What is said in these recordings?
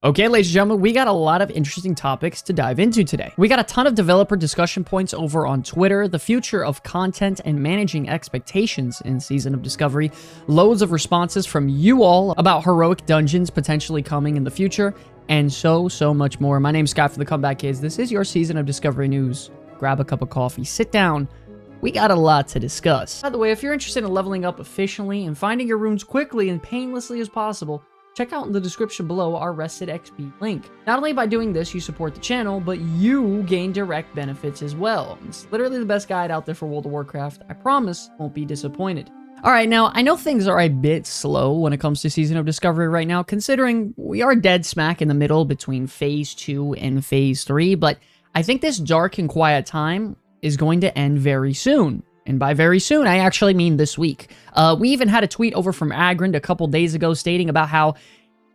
Okay, ladies and gentlemen, we got a lot of interesting topics to dive into today. We got a ton of developer discussion points over on Twitter, the future of content and managing expectations in Season of Discovery, loads of responses from you all about heroic dungeons potentially coming in the future, and so much more. My name's Scott from the Comeback Kids. This is your Season of Discovery news. Grab a cup of coffee, sit down. We got a lot to discuss. By the way, if you're interested in leveling up efficiently and finding your runes quickly and painlessly as possible, check out in the description below our Rested XP link. Not only by doing this, you support the channel, but you gain direct benefits as well. It's literally the best guide out there for World of Warcraft. I promise, won't be disappointed. Alright, now, I know things are a bit slow when it comes to Season of Discovery right now, considering we are dead smack in the middle between Phase 2 and Phase 3, but I think this dark and quiet time is going to end very soon. And by very soon, I actually mean this week. We even had a tweet over from Agrind a couple days ago stating about how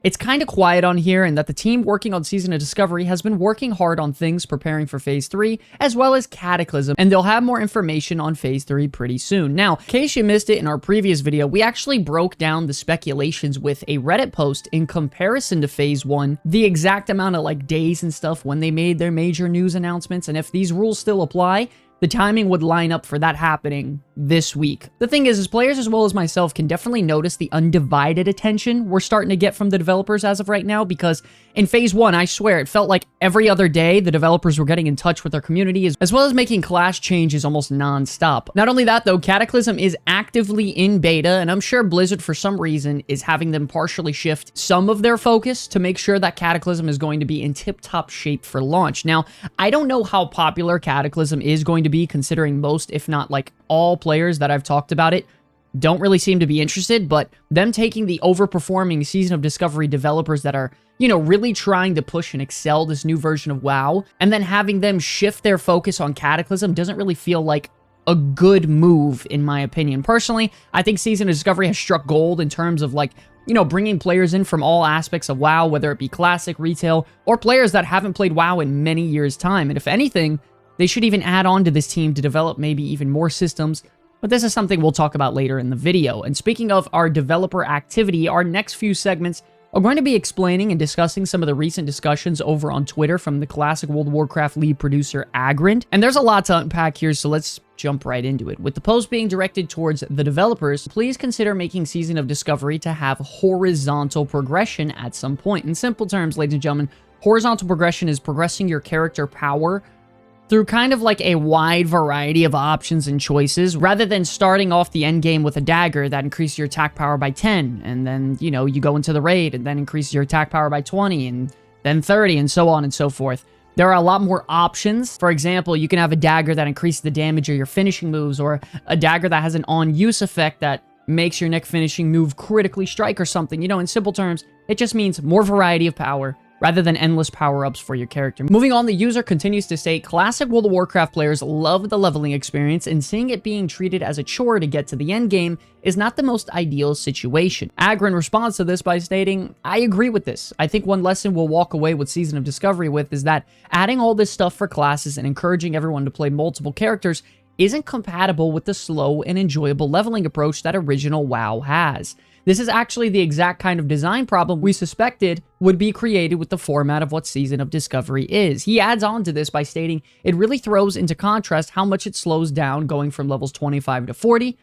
it's kind of quiet on here and that the team working on Season of Discovery has been working hard on things preparing for Phase 3, as well as Cataclysm, and they'll have more information on Phase 3 pretty soon. Now, in case you missed it in our previous video, we actually broke down the speculations with a Reddit post in comparison to Phase 1, the exact amount of like days and stuff when they made their major news announcements, and if these rules still apply, the timing would line up for that happening this week. The thing is players as well as myself can definitely notice the undivided attention we're starting to get from the developers as of right now, because in Phase 1, I swear, it felt like every other day the developers were getting in touch with their community, as well as making class changes almost non-stop. Not only that though, Cataclysm is actively in beta, and I'm sure Blizzard for some reason is having them partially shift some of their focus to make sure that Cataclysm is going to be in tip-top shape for launch. Now, I don't know how popular Cataclysm is going to be, considering most, if not like all players that I've talked about it don't really seem to be interested, but them taking the overperforming Season of Discovery developers that are, you know, really trying to push and excel this new version of WoW, and then having them shift their focus on Cataclysm doesn't really feel like a good move, in my opinion. Personally, I think Season of Discovery has struck gold in terms of like, you know, bringing players in from all aspects of WoW, whether it be classic, retail, or players that haven't played WoW in many years' time. And if anything, they should even add on to this team to develop maybe even more systems, but this is something we'll talk about later in the video. And speaking of our developer activity, our next few segments are going to be explaining and discussing some of the recent discussions over on Twitter from the classic World of Warcraft lead producer Agrind. And there's a lot to unpack here, so let's jump right into it. With the post being directed towards the developers, please consider making Season of Discovery to have horizontal progression at some point. In simple terms, ladies and gentlemen, horizontal progression is progressing your character power through kind of like a wide variety of options and choices, rather than starting off the end game with a dagger that increases your attack power by 10, and then, you know, you go into the raid and then increases your attack power by 20, and then 30, and so on and so forth. There are a lot more options. For example, you can have a dagger that increases the damage of your finishing moves, or a dagger that has an on-use effect that makes your next finishing move critically strike or something. You know, in simple terms, it just means more variety of power, rather than endless power-ups for your character. Moving on, the user continues to state, classic World of Warcraft players love the leveling experience, and seeing it being treated as a chore to get to the end game is not the most ideal situation. Agrind responds to this by stating, I agree with this. I think one lesson we'll walk away with Season of Discovery with is that adding all this stuff for classes and encouraging everyone to play multiple characters isn't compatible with the slow and enjoyable leveling approach that original WoW has. This is actually the exact kind of design problem we suspected would be created with the format of what Season of Discovery is. He adds on to this by stating, it really throws into contrast how much it slows down going from levels 25 to 40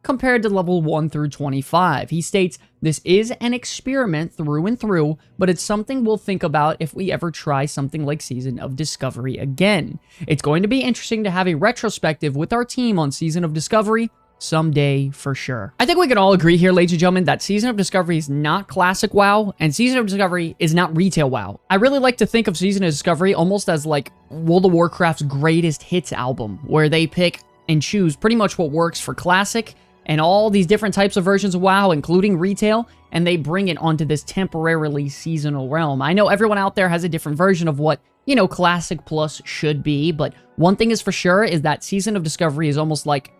compared to level 1 through 25. He states, this is an experiment through and through, but it's something we'll think about if we ever try something like Season of Discovery again. It's going to be interesting to have a retrospective with our team on Season of Discovery someday for sure. I think we can all agree here, ladies and gentlemen, that Season of Discovery is not classic WoW, and Season of Discovery is not retail WoW. I really like to think of Season of Discovery almost as like World of Warcraft's greatest hits album, where they pick and choose pretty much what works for classic and all these different types of versions of WoW, including retail, and they bring it onto this temporarily seasonal realm. I know everyone out there has a different version of what, you know, Classic Plus should be, but one thing is for sure is that Season of Discovery is almost like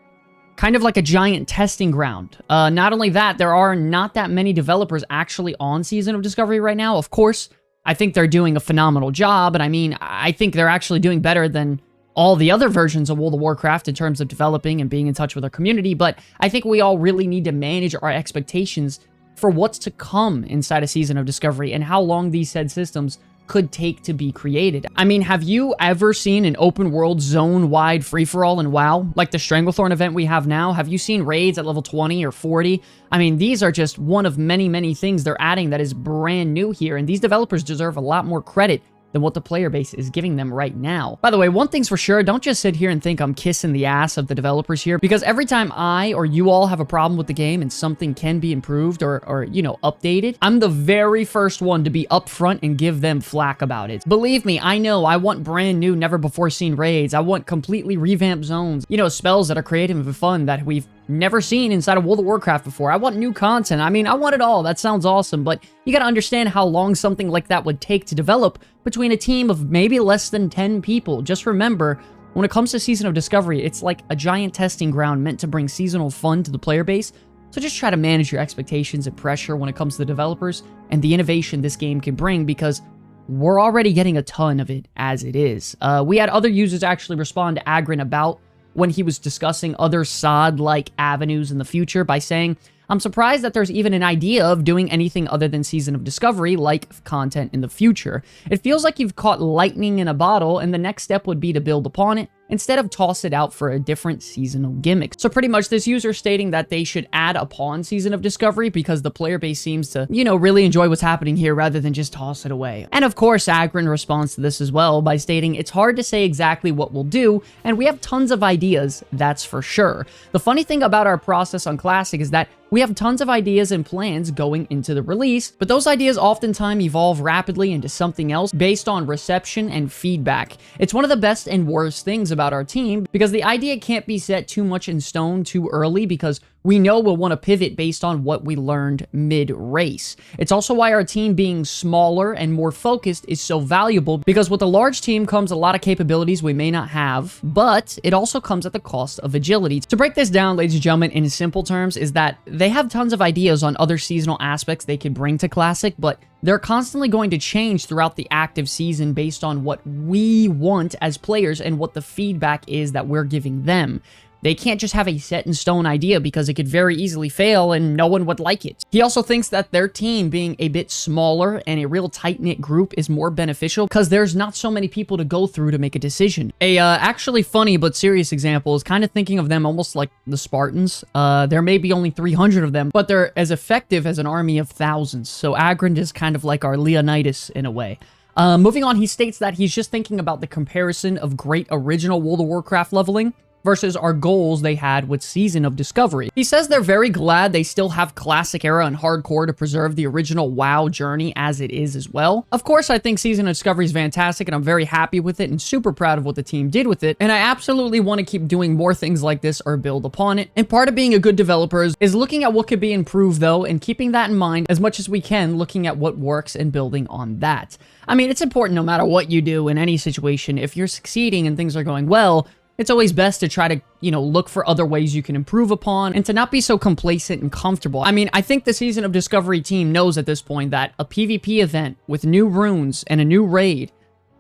kind of like a giant testing ground. Not only that, there are not that many developers actually on Season of Discovery right now. Of course, I think they're doing a phenomenal job, and I mean, I think they're actually doing better than all the other versions of World of Warcraft in terms of developing and being in touch with our community, but I think we all really need to manage our expectations for what's to come inside a Season of Discovery and how long these said systems could take to be created. I mean, have you ever seen an open world zone-wide free-for-all in WoW? Like the Stranglethorn event we have now? Have you seen raids at level 20 or 40? I mean, these are just one of many, many things they're adding that is brand new here, and these developers deserve a lot more credit than what the player base is giving them right now. By the way, one thing's for sure, don't just sit here and think I'm kissing the ass of the developers here, because every time I or you all have a problem with the game and something can be improved or you know, updated, I'm the very first one to be upfront and give them flack about it. Believe me, I know I want brand new, never before seen raids. I want completely revamped zones, you know, spells that are creative and fun that we've never seen inside of World of Warcraft before. I want new content. I mean, I want it all. That sounds awesome, but you gotta understand how long something like that would take to develop between a team of maybe less than 10 people. Just remember, when it comes to Season of Discovery, it's like a giant testing ground meant to bring seasonal fun to the player base. So just try to manage your expectations and pressure when it comes to the developers and the innovation this game can bring, because we're already getting a ton of it as it is. We had other users actually respond to Agrin about when he was discussing other SOD-like avenues in the future by saying, I'm surprised that there's even an idea of doing anything other than Season of Discovery like content in the future. It feels like you've caught lightning in a bottle, and the next step would be to build upon it instead of toss it out for a different seasonal gimmick. So pretty much this user stating that they should add upon Season of Discovery because the player base seems to, you know, really enjoy what's happening here rather than just toss it away. And of course, Agrin responds to this as well by stating, it's hard to say exactly what we'll do, and we have tons of ideas, that's for sure. The funny thing about our process on Classic is that we have tons of ideas and plans going into the release, but those ideas oftentimes evolve rapidly into something else based on reception and feedback. It's one of the best and worst things about our team, because the idea can't be set too much in stone too early, because we know we'll want to pivot based on what we learned mid-race. It's also why our team being smaller and more focused is so valuable, because with a large team comes a lot of capabilities we may not have, but it also comes at the cost of agility. To break this down, ladies and gentlemen, in simple terms, is that they have tons of ideas on other seasonal aspects they could bring to Classic, but they're constantly going to change throughout the active season based on what we want as players and what the feedback is that we're giving them. They can't just have a set-in-stone idea because it could very easily fail and no one would like it. He also thinks that their team being a bit smaller and a real tight-knit group is more beneficial because there's not so many people to go through to make a decision. A actually funny but serious example is kind of thinking of them almost like the Spartans. There may be only 300 of them, but they're as effective as an army of thousands. So Agrin is kind of like our Leonidas in a way. Moving on, he states that he's just thinking about the comparison of great original World of Warcraft leveling versus our goals they had with Season of Discovery. He says they're very glad they still have Classic Era and Hardcore to preserve the original WoW journey as it is as well. Of course, I think Season of Discovery is fantastic and I'm very happy with it and super proud of what the team did with it, and I absolutely want to keep doing more things like this or build upon it. And part of being a good developer is looking at what could be improved though, and keeping that in mind as much as we can, looking at what works and building on that. I mean, it's important no matter what you do in any situation. If you're succeeding and things are going well, it's always best to try to, you know, look for other ways you can improve upon and to not be so complacent and comfortable. I mean, I think the Season of Discovery team knows at this point that a PvP event with new runes and a new raid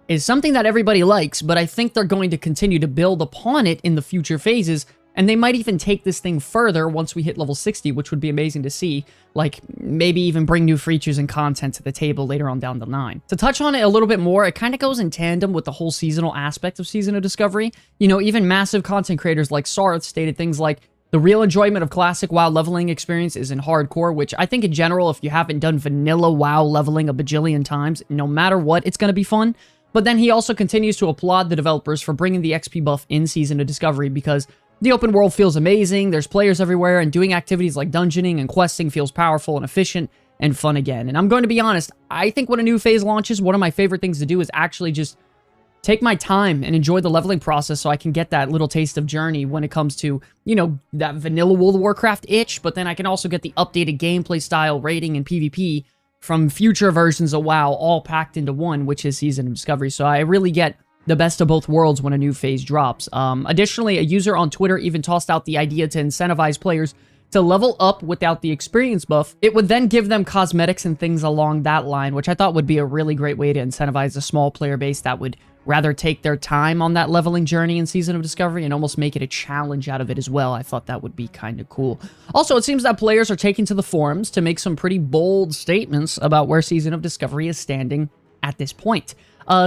is something that everybody likes, but I think they're going to continue to build upon it in the future phases, and they might even take this thing further once we hit level 60, which would be amazing to see. Like, maybe even bring new features and content to the table later on down the line. To touch on it a little bit more, it kind of goes in tandem with the whole seasonal aspect of Season of Discovery. You know, even massive content creators like Sarth stated things like, the real enjoyment of Classic WoW leveling experience is in Hardcore, which I think in general, if you haven't done vanilla WoW leveling a bajillion times, no matter what, it's going to be fun. But then he also continues to applaud the developers for bringing the XP buff in Season of Discovery, because the open world feels amazing, there's players everywhere, and doing activities like dungeoning and questing feels powerful and efficient and fun again. And I'm going to be honest, I think when a new phase launches, one of my favorite things to do is actually just take my time and enjoy the leveling process so I can get that little taste of journey when it comes to, you know, that vanilla World of Warcraft itch, but then I can also get the updated gameplay style, rating, and PvP from future versions of WoW all packed into one, which is Season of Discovery. So I really get the best of both worlds when a new phase drops. Additionally, a user on Twitter even tossed out the idea to incentivize players to level up without the experience buff. It would then give them cosmetics and things along that line, which I thought would be a really great way to incentivize a small player base that would rather take their time on that leveling journey in Season of Discovery and almost make it a challenge out of it as well. I thought that would be kind of cool. Also, it seems that players are taking to the forums to make some pretty bold statements about where Season of Discovery is standing at this point.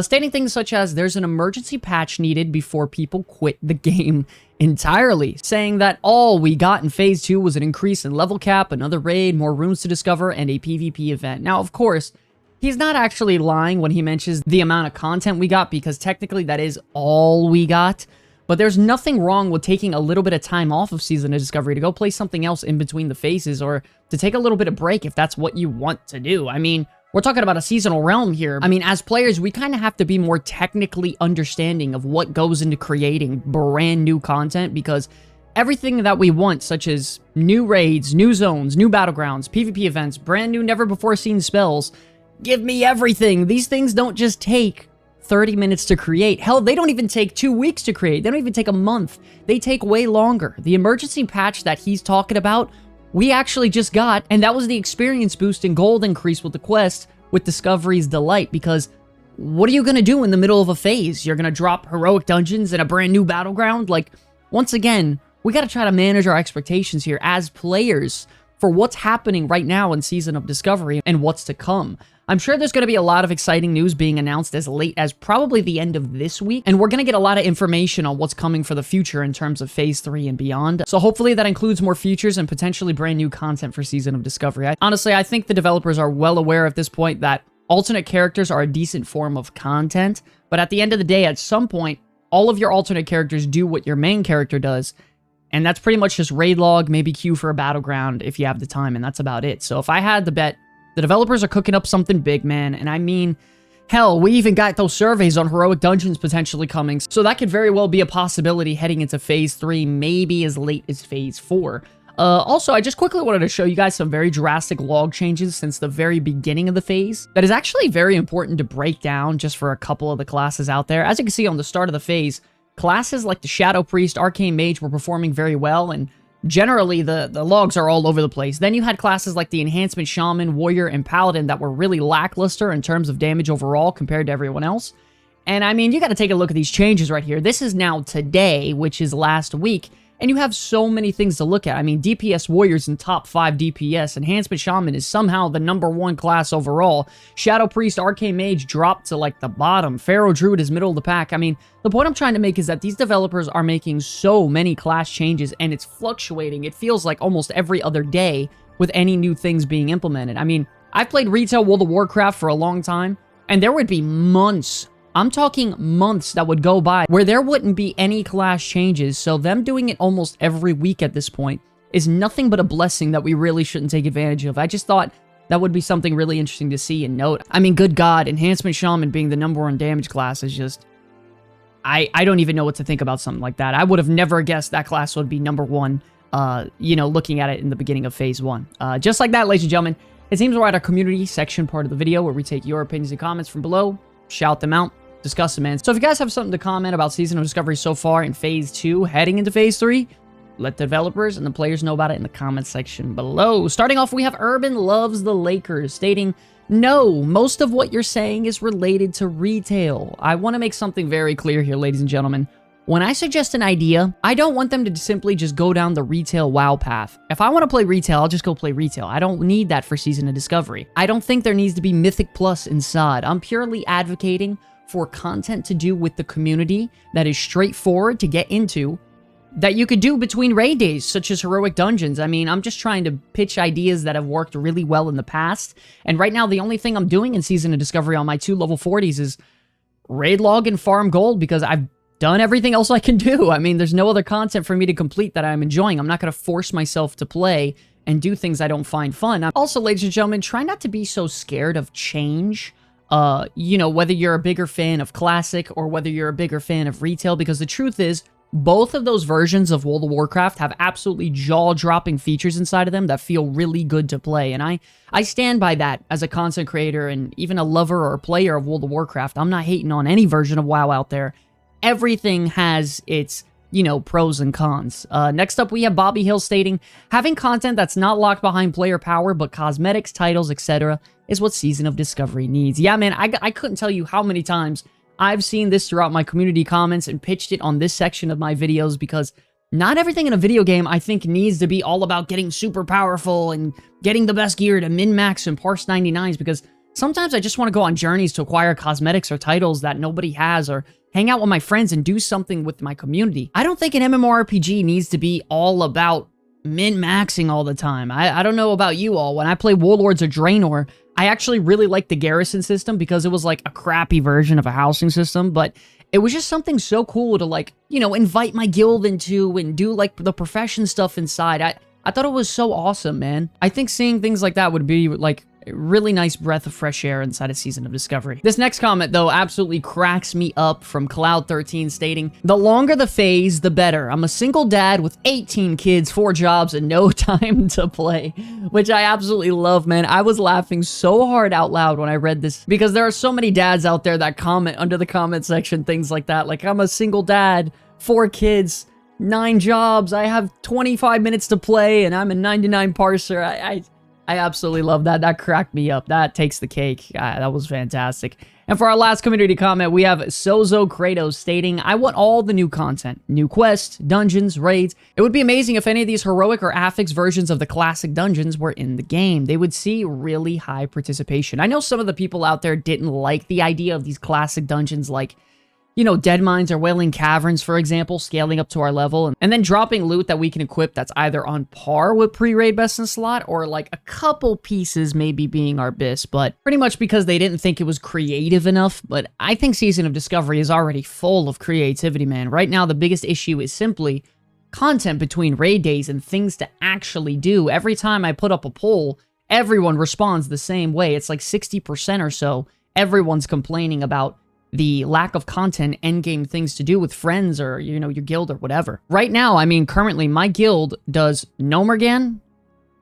Stating things such as there's an emergency patch needed before people quit the game entirely, saying that all we got in Phase 2 was an increase in level cap, another raid, more rooms to discover, and a PvP event. Now, of course, he's not actually lying when he mentions the amount of content we got, because technically that is all we got. But there's nothing wrong with taking a little bit of time off of Season of Discovery to go play something else in between the phases, or to take a little bit of break if that's what you want to do. I mean, we're talking about a seasonal realm here. I mean, as players, we kind of have to be more technically understanding of what goes into creating brand new content, because everything that we want, such as new raids, new zones, new battlegrounds, PvP events, brand new never-before-seen spells, give me everything. These things don't just take 30 minutes to create. Hell, they don't even take 2 weeks to create. They don't even take a month. They take way longer. The emergency patch that he's talking about, we actually just got, and that was the experience boost and gold increase with the quest with Discovery's Delight, because what are you going to do in the middle of a phase? You're going to drop heroic dungeons in a brand new battleground? Like, once again, we got to try to manage our expectations here as players for what's happening right now in Season of Discovery and what's to come. I'm sure there's going to be a lot of exciting news being announced as late as probably the end of this week, and we're going to get a lot of information on what's coming for the future in terms of Phase 3 and beyond. So hopefully that includes more features and potentially brand new content for Season of Discovery. Honestly, I think the developers are well aware at this point that alternate characters are a decent form of content, but at the end of the day, at some point, all of your alternate characters do what your main character does, and that's pretty much just raid log, maybe queue for a battleground if you have the time, and that's about it. So if I had to bet, the developers are cooking up something big, man. And I mean, hell, we even got those surveys on heroic dungeons potentially coming. So that could very well be a possibility heading into Phase 3, maybe as late as Phase 4. Also, I just quickly wanted to show you guys some very drastic log changes since the very beginning of the phase. That is actually very important to break down just for a couple of the classes out there. As you can see on the start of the phase, classes like the Shadow Priest, Arcane Mage were performing very well, and generally, the logs are all over the place. Then you had classes like the Enhancement Shaman, Warrior, and Paladin that were really lackluster in terms of damage overall compared to everyone else. And I mean, you got to take a look at these changes right here. This is now today, which is last week, and you have so many things to look at. I mean, DPS Warrior's in top 5 DPS. Enhancement Shaman is somehow the #1 class overall. Shadow Priest, Arcane Mage dropped to like the bottom. Pharaoh Druid is middle of the pack. I mean, the point I'm trying to make is that these developers are making so many class changes, and it's fluctuating. It feels like almost every other day with any new things being implemented. I mean, I've played retail World of Warcraft for a long time, and there would be months, I'm talking months, that would go by where there wouldn't be any class changes, so them doing it almost every week at this point is nothing but a blessing that we really shouldn't take advantage of. I just thought that would be something really interesting to see and note. I mean, good God, Enhancement Shaman being the #1 damage class is just... I don't even know what to think about something like that. I would have never guessed that class would be #1, you know, looking at it in the beginning of Phase 1. Just like that, ladies and gentlemen, it seems we're at our community section part of the video where we take your opinions and comments from below, shout them out, discuss them, man. So if you guys have something to comment about Season of Discovery so far in Phase 2, heading into Phase 3, let the developers and the players know about it in the comments section below. Starting off, we have Urban Loves the Lakers, stating, no, most of what you're saying is related to retail. I want to make something very clear here, ladies and gentlemen. When I suggest an idea, I don't want them to simply just go down the retail WoW path. If I want to play retail, I'll just go play retail. I don't need that for Season of Discovery. I don't think there needs to be Mythic Plus inside. I'm purely advocating for content to do with the community that is straightforward to get into, that you could do between raid days, such as heroic dungeons. I mean, I'm just trying to pitch ideas that have worked really well in the past, and right now the only thing I'm doing in Season of Discovery on my 2 level 40s is raid log and farm gold, because I've done everything else I can do. I mean, there's no other content for me to complete that I'm enjoying. I'm not going to force myself to play and do things I don't find fun. Also, ladies and gentlemen, try not to be so scared of change. You know, whether you're a bigger fan of Classic or whether you're a bigger fan of retail, because the truth is, both of those versions of World of Warcraft have absolutely jaw-dropping features inside of them that feel really good to play, and I stand by that as a content creator and even a lover or a player of World of Warcraft. I'm not hating on any version of WoW out there. Everything has its you know, pros and cons. Next up, we have Bobby Hill stating, having content that's not locked behind player power, but cosmetics, titles, etc. is what Season of Discovery needs. Yeah, man, I couldn't tell you how many times I've seen this throughout my community comments and pitched it on this section of my videos, because not everything in a video game, I think, needs to be all about getting super powerful and getting the best gear to min-max and parse 99s, because sometimes I just want to go on journeys to acquire cosmetics or titles that nobody has, or hang out with my friends and do something with my community. I don't think an MMORPG needs to be all about min-maxing all the time. I don't know about you all. When I play Warlords or Draenor, I actually really liked the garrison system because it was like a crappy version of a housing system, but it was just something so cool to, like, you know, invite my guild into and do like the profession stuff inside. I thought it was so awesome, man. I think seeing things like that would be like a really nice breath of fresh air inside a Season of Discovery. This next comment, though, absolutely cracks me up, from Cloud13 stating, the longer the phase, the better. I'm a single dad with 18 kids, 4 jobs, and no time to play. Which I absolutely love, man. I was laughing so hard out loud when I read this, because there are so many dads out there that comment under the comment section things like that. Like, I'm a single dad, 4 kids, 9 jobs, I have 25 minutes to play, and I'm a 99 parser. I absolutely love that. That cracked me up. That takes the cake. That was fantastic. And for our last community comment, we have Sozo Kratos stating, I want all the new content. New quests, dungeons, raids. It would be amazing if any of these heroic or affix versions of the classic dungeons were in the game. They would see really high participation. I know some of the people out there didn't like the idea of these classic dungeons, like, you know, Dead Mines or Wailing Caverns, for example, scaling up to our level, and then dropping loot that we can equip that's either on par with pre-raid best in slot, or like a couple pieces maybe being our best, but pretty much because they didn't think it was creative enough. But I think Season of Discovery is already full of creativity, man. Right now, the biggest issue is simply content between raid days and things to actually do. Every time I put up a poll, everyone responds the same way. It's like 60% or so. Everyone's complaining about the lack of content, endgame things to do with friends or, you know, your guild or whatever. Right now, I mean, currently, my guild does Nomergan,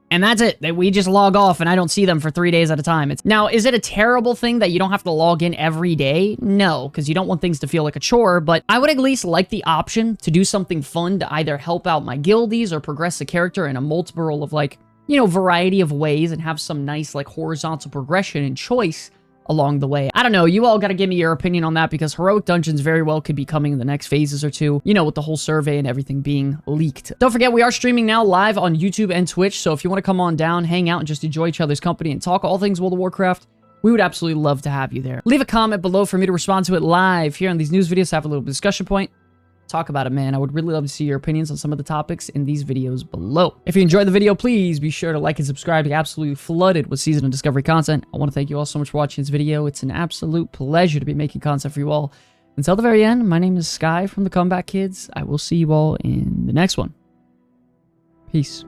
and that's it. We just log off, and I don't see them for 3 days at a time. Now, is it a terrible thing that you don't have to log in every day? No, because you don't want things to feel like a chore, but I would at least like the option to do something fun to either help out my guildies or progress the character in a multiple of, like, you know, variety of ways, and have some nice, like, horizontal progression and choice along the way. I don't know, you all gotta give me your opinion on that, because heroic dungeons very well could be coming in the next phases or two, you know, with the whole survey and everything being leaked. Don't forget, we are streaming now live on YouTube and Twitch, so if you want to come on down, hang out, and just enjoy each other's company and talk all things World of Warcraft, we would absolutely love to have you there. Leave a comment below for me to respond to it live here on these news videos, have a little discussion point. Talk about it, man. I would really love to see your opinions on some of the topics in these videos below. If you enjoyed the video, please be sure to like and subscribe. You're absolutely flooded with Season of Discovery content. I want to thank you all so much for watching this video. It's an absolute pleasure to be making content for you all. Until the very end, my name is Sky from the Comeback Kids. I will see you all in the next one. Peace.